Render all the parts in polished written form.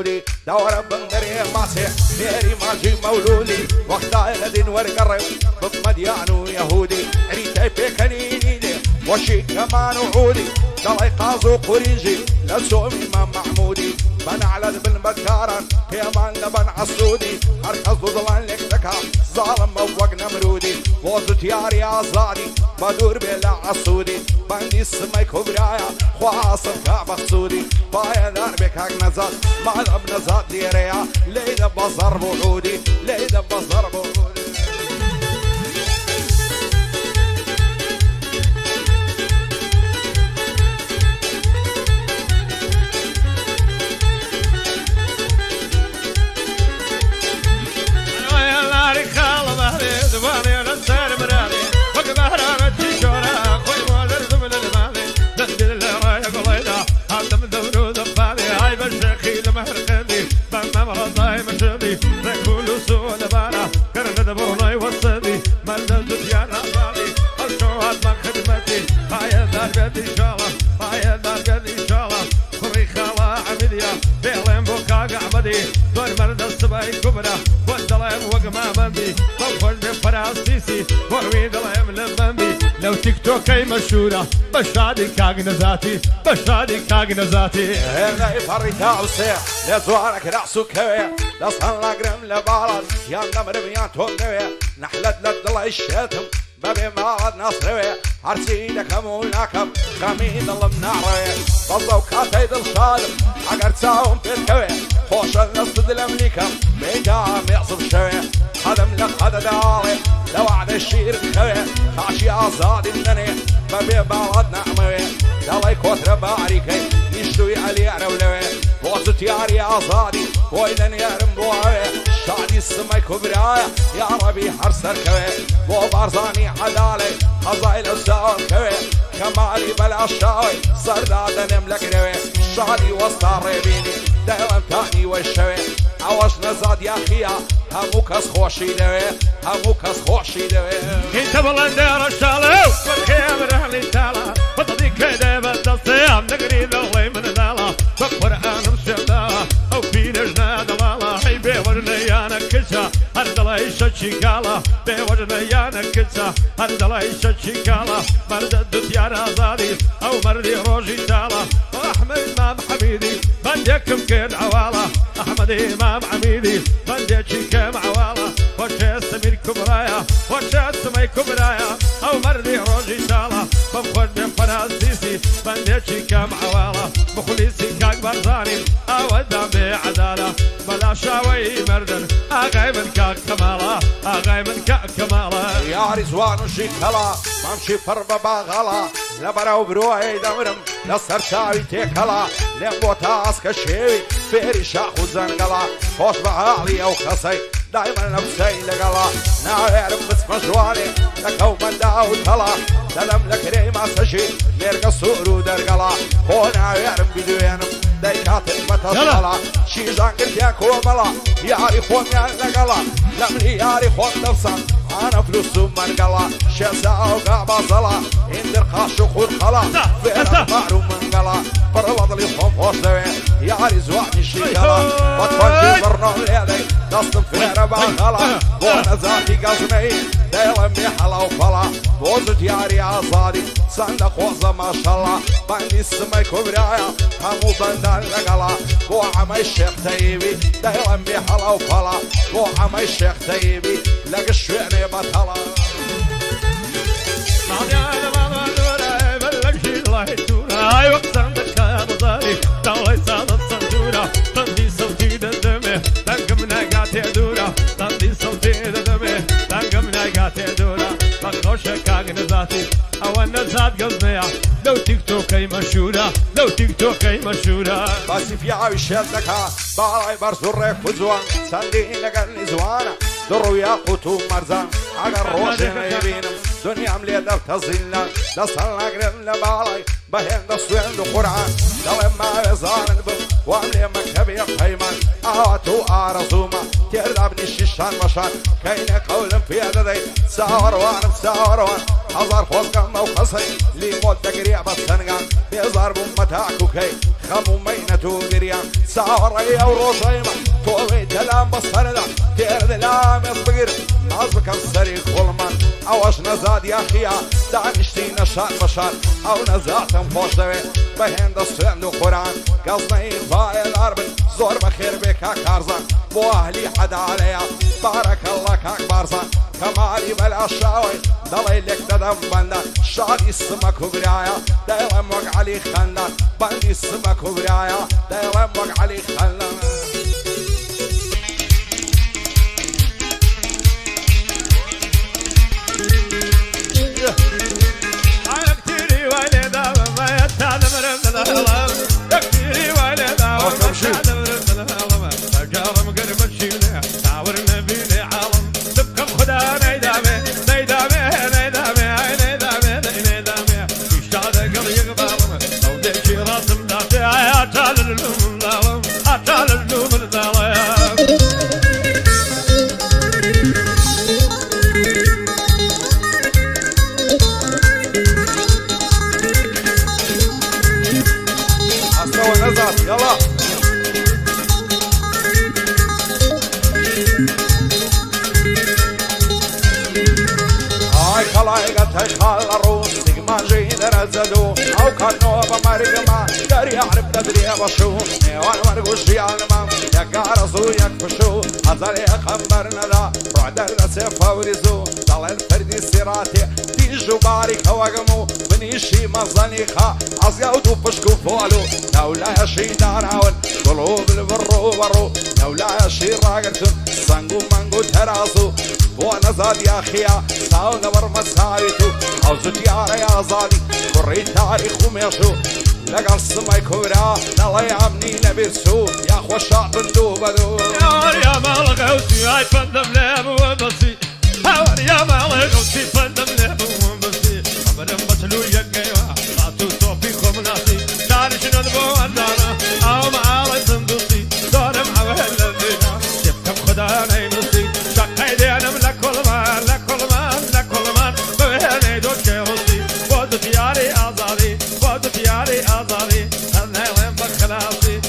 محمودي دور بندري ماسي ميري ماجي مولودي وقتا لدين ورقرب بمديان ويهودي عريتي بكنيني وشي كمان وعودي دلي قازو قريجي لسوم امام محمودي بن على بن بكارا كيمان لبن عسودي هركز ضلان لك ذكا ظالم موق نمرودي وزت ياري ازادي بدور بلا عسودي بندي سمي كبرايا خواصف كابخسودي بايا دربك هاك نزاد مالب نزاد ديريا ليدا بصر بوعودي ليدا بصر بوعودي لو تيك توكي مشهورة بشادي كاغنزاتي بشادي كاغنزاتي هنا يفريتا وسيح لزوارك رأسو كوي لصنع قرم لبارد يا نمرميان تونوي نحلد لدل الشتم بابي مالد نصروي عرسي لكم ولكم خميد الله منعروي بضو كاتي دل صادم عقر تساهم في الكوي خوش النصد الامليكم بيدام يعصب شوي خدم لك خد داري لو عد الشير الكوي خاشي عزادي النني بابي مالد نعموي دلي كوتر باريكي يشتوي علي عرولوي وزت ياري عزادي ويدن يارم بوعوي شادي السمي كبرايا يا ربي حرسر كوي وبارزاني عدالي خزايل وساوم كوي كمالي بلا شاوي صرداد نملك روي شادي وسط ريبيني دايما تاني والشوي عوش نزاد يا خيا همو كس خوشي دوي همو كس خوشي دوي انت بلندر الشالو والخيام رحلي تالا بطدي كده بالتصيام نقري ذوي من ذالا بقرآن مشدالا او في نجنا دلالا هي بيورنيانا كسا هردلا شتشيكالا بيورنيانا كسا هردلا شتشيكالا مرد ديار ازادي او مردي روجي تالا احمد امام حميدي بديكم كد عوالا احمد امام عميدي بديكي كم عوالا وجه سمير كبرايا وجه سمي كبرايا او مردي روجي تالا بخد فرازيسي بديكي كم عوالا مخلصي كاك برزاني او الدم بعداله بلا شاوي مردن اغاي من كاك كمالا اغاي من كاك كمالا يا رزوان وشيكلا ممشي فربا باغلا لبرا وبروعي دمرم لسرتاوي تيكلا لمبوتا اسكشيوي فيري شاخو زنقلا خوش بعالي او خسي دايما نفسي لقلا ناويرم بس مجواني لكو من داو تلا دلم لكري ما سشي ميرقا سورو درقلا هو ناويرم بدوينم دايكات المتصلا شي زنقل ياكو ملا ياري خون يالنقلا لملي ياري خون نفسا انا فلوسو منقلا شاسا وقابا صلا اندر خاشو خور خلا فيرا مارو منقلا فرلض لي خون فوش دوي ياري زواني شيكلا بطفنجي برنو ليدي دستم فيرا باغلا بونا ذاتي قزمي ديلم بيحلا وفلا بوزت ياري عصادي صندق وزا ما شاء الله بندي السمي كبرايا همو بندان لقلا بو عمي الشيخ تيبي ديلم بيحلا وفلا بو عمي الشيخ تيبي لق الشويني بطلا هاي وقت عندك يا بطاري طاوي صادت صندورة طندي صوتي دمه تنقمنا قاتي دورة طندي صوتي دمه تنقمنا قاتي دورة مخوشة كاغنزاتي او النزات قصنية لو تيك توكي مشهورة لو تيك توكي مشهورة باسي في عاوش يدكا بالاي برزورك وزوان سندين لقلني زوانا درو ياقوت ومرزان عقر روشنا يبينم دنيا مليدة بتظلنا لصلنا قرن لبالاي بهين دستوين لقرآن دلم ما يزان نبم واملي مكتبي قيمان اهاتو ارزوما تردابني الشيش شان بشان كاين قول في هذا ساوروان هزار خوزقم او خصي لي مود دقريع بالسنغان بيزار بمتاكو كي خمو مينتو قريان ساوري او روشيما تومي تلام بصردا تير دلام يصبقر عزبك السري خلمان اوش نزاد يا خيا دانشتي نشان بشان او نزاتم فوش دوي بهند السند وقران قصني فاي الاربن زور بخير بك كارزان بو اهلي حد عليا بارك الله كاك بارزان كمالي بلا شاوي ضلي لك ددم بندا شادي اسمك وبرايا دايما موق علي خلنا بندي اسمك وبرايا دايما موق علي خلنا انا كتيري والدا ما يتعلم رمضان الهلال كتيري والدا ما يتعلم رمضان الهلال تجارم قرب الشيله تعورنا بيني عالم تبقى خدا نيدامي يلا هاي خلايقة هاي خال الروس ما جيد رزدو او كانوا بمرقما داري يعرف تدري بشو نيوان مرقوش يعلم يكارزو يكفشو هزار يخبرنا ذا بعد الرسف ورزو ضل الفردي سيراتي تيجو بارك وقمو بنيشي مزنيخا عزيودو بشكو فولو لولا يشي داراون قلوب البرو برو لولا يشي راقرتون سانقو مانقو ترازو وانا زاد يا خيا ساو نبر مسايتو او زتيارة يا زادي كوري تاريخ وميشو لقل سماي كورا نالله يعمني نبرسو يا خوشا بندو بدو يا مالغوتي هاي فندم لاب وبسي يا مالغوتي فندم لاب وبسي عمرم بسلو يقيوا راتو صوفي خمناسي دارش ندبو عندنا او معالي صندوقي دورم عوهل الدينا يبكم خدا نينوسي شاكاي دي انا لكل مان بوهني دوت كيوسي بودو تياري ازاري انا وين بخلاصي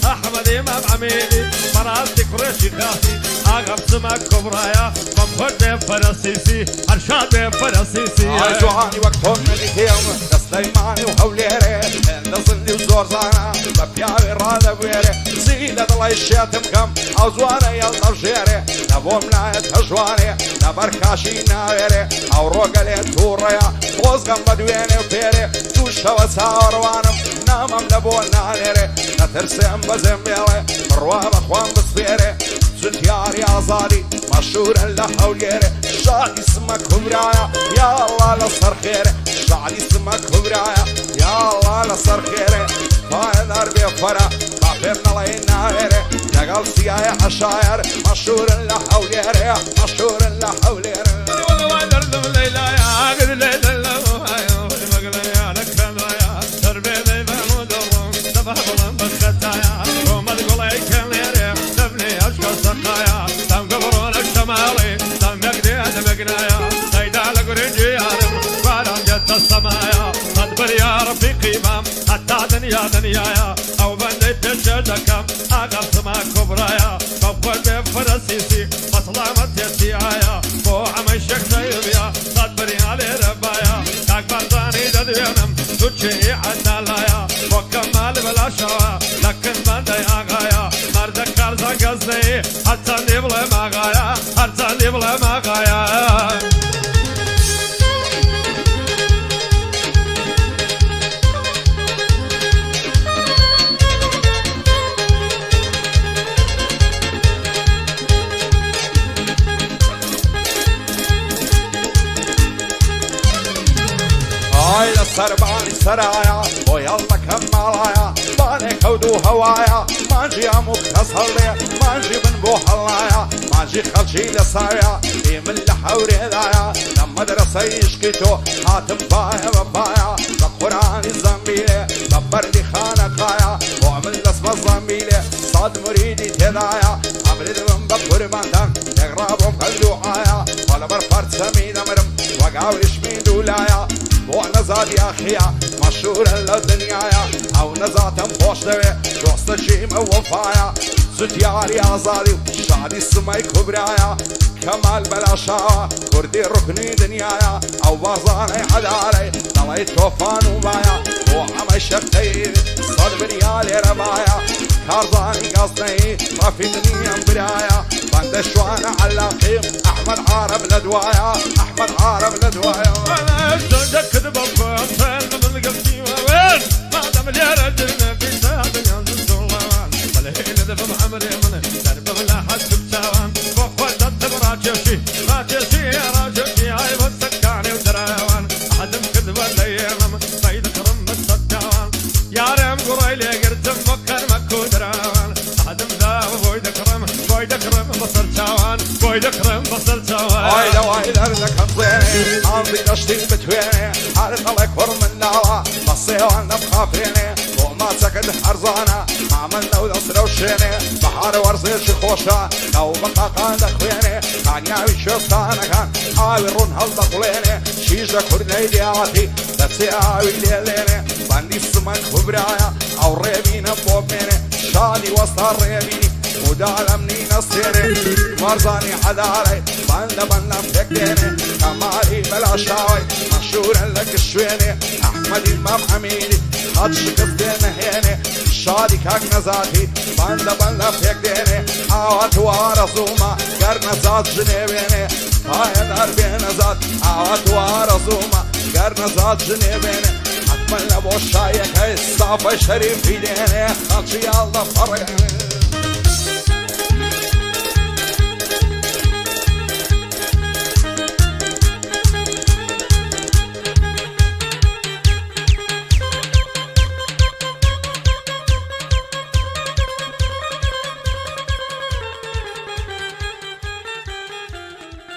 احمد امام عميدي مراتي قريشي خاصي اغم سمك كبرايا ممخد فرسيسي ارشاد فرسيسي جوعاني وقتهم نليكيهم سليماني وحوليري نصلي وزور زانا ببيعي رادا بويري زيلة الله الشياتم كم اوزوانا يلطر جيري نبوم لايت هجواني نبركاشي ناويري او روغالي توريا وزغم بدويني وبيري توشا وساوروانم نامم نبون نانيري نترسم بزنبيري مرواب اخوان بصفيري زنتيار يا زادي مشهور اللحوليري شادي اسمك وبرايا يا الله لصر خيري شادي اسمك وبرايا يا الله لصر خيري فاين اربي فرا بابرنا الله ينايري نقل سيايا عشاير مشهور اللحوليري مشهور اللحوليري والله دردم ليلى يا قد ليلى الله مقلي يا نكرم يا تربي ذي بمدرم تفهم بخطايا وما تقول اي كليري تبني اشكال سقايا تم قبرونك شمالي تم يقدي انا مقنايا سيدا لك رجيارم وعلم جت السمايا تدبر يا رفيقي مام حتى دنيايا او بندي تشدكم اغم سما كبرايا كفر بفرسيسي مصلامت يسيايا بو عمشك سيبيا تدبر علي ربايا كاك برزاني ددوينم تجي عنا لايا وكمال بلا شوا لكن بندي اغايا مردك كارزا قصدي حتى نبلا مغايا حتى نبلا مغايا هاي للسرباني سرايا ويلا كمالايا باني كودو هوايا مانجي مختصر لي مانجي من بو حلايا مانجي خلشي لسايا من لحوري ذايا لما درسي يشكتو هاتم بايا ببايا بقراني الزنبيلي دبر لي خانقايا وعمل اسم الزنبيلي صاد مريدي تدايا عمري يحيى مشهورة للدنيايا أو نزاتم خوش دوي دوست جيم وفايا زدياري آزادي وشادي سمي كبرايا كمال بلا شاوة كردي ركني دنيايا أو بازاني عداري طلعي توفان وبايا وعمي شفتي صد بريالي ربايا كارزاني قصدي رفيقني برايا بند شوانا علاقيم أحمد عرب لدوايا أحمد عرب لدوايا أنا أشتاق كذب وفان من قلبي وين ما دام لي رجل بيساعد ينزل سلوان فلهين ذب عمري من درب ولا حد بتاوان وقوة الدبراجشي راجشي راجشي هاي بسكاني ودراوان أحدم كذب ديمم صيد كرم الصداوان يا ريم قريلي قرتم فكر مكو دراوان أحدم ذا وبويد كرم بصر تاوان بويد كرم بصر تاوان وايدا وايدا ردك انزيني عندي دشتي بتويني حارت عليك ورم الناوة بصيوان بخافريني وما سكت حرزانا عملنا ودصر وشيني بحار ورزير شخوشا لو بقى قاندك ويني كان ياوي شفتانا كان عاوي رون هالبطليني شيجا كردي دياتي دسي عاوي ليليني باندي السمن خبرايا او ريبين بوبيني شادي وصار ريبيني ودعلمني نصيري مرزاني حداري بند فكديني كمالي بلا شاوي مشهورا لك الشويني احمد امام حميدي خد شكفتين هيني شادي كاك نزاتي بند فكديني عوات وارزوما قرن زاد جنيبيني هاي دربي نزات عوات وارزوما قرن زاد جنيبيني حتما لبو شايك هاي الصافة شريف في ديني خلشي الله فريني